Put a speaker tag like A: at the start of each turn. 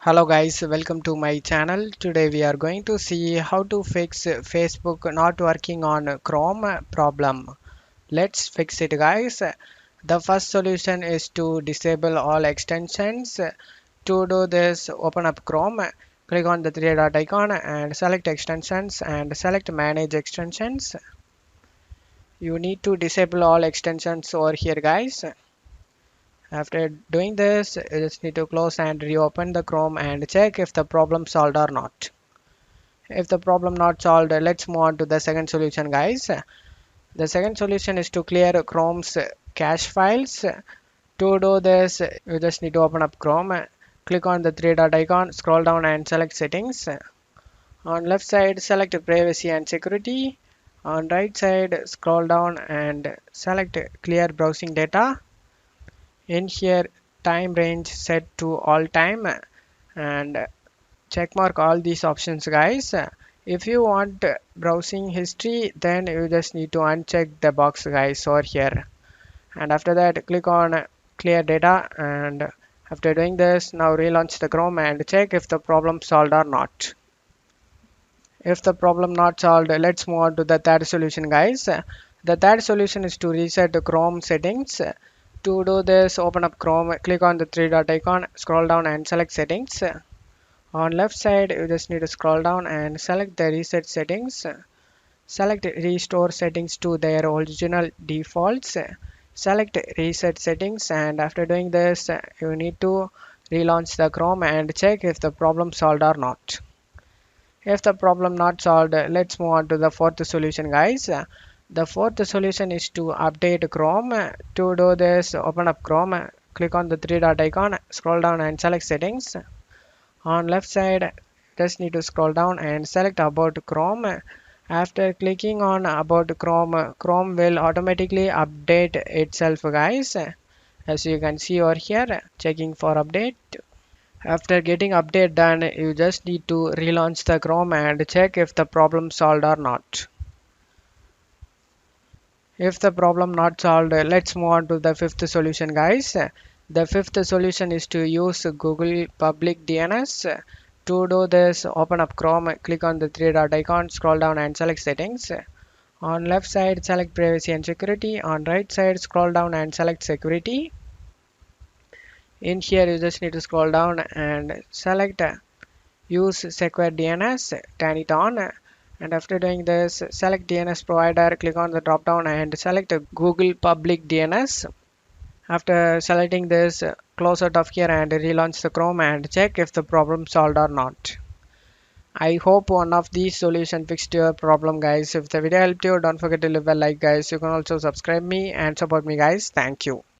A: Hello guys, welcome to my channel. Today we are going to see how to fix Facebook not working on Chrome problem. Let's fix it guys. The first solution is to disable all extensions. To do this, open up Chrome, click on the three dot icon and select extensions and select manage extensions. You need to disable all extensions over here guys. After doing this, you just need to close and reopen the Chrome and check if the problem solved or not. If the problem not solved, let's move on to the second solution guys. The second solution is to clear Chrome's cache files. To do this, you just need to open up Chrome, click on the three dot icon, scroll down and select settings. On left side, select privacy and security. On right side, scroll down and select clear browsing data. In here, time range set to all time and check mark all these options guys. If you want browsing history, then you just need to uncheck the box guys over here, and after that click on clear data. And after doing this, now relaunch the Chrome and check if the problem solved or not. If the problem not solved, let's move on to the third solution guys. The third solution is to reset the Chrome settings. To do this, open up Chrome, click on the three dot icon, scroll down and select settings. On left side, you just need to scroll down and select the reset settings. Select restore settings to their original defaults. Select reset settings, and after doing this, you need to relaunch the Chrome and check if the problem solved or not. If the problem not solved, let's move on to the fourth solution guys. The fourth solution is to update Chrome. To do this, open up Chrome, click on the three dot icon, scroll down and select settings. On left side, just need to scroll down and select about Chrome. After clicking on about Chrome, Chrome will automatically update itself guys, as you can see over here, checking for update. After getting update done, you just need to relaunch the Chrome and check if the problem solved or not. If the problem not solved, let's move on to the fifth solution guys. The fifth solution is to use Google Public DNS. To do this, open up Chrome, click on the three dot icon, scroll down and select settings. On left side, select privacy and security. On right side, scroll down and select security. In here, you just need to scroll down and select use secure DNS, turn it on. And after doing this, select DNS provider, click on the drop down and select Google Public DNS. After selecting this, close out of here and relaunch the Chrome and check if the problem solved or not. I hope one of these solutions fixed your problem guys. If the video helped you, don't forget to leave a like guys. You can also subscribe me and support me guys. Thank you.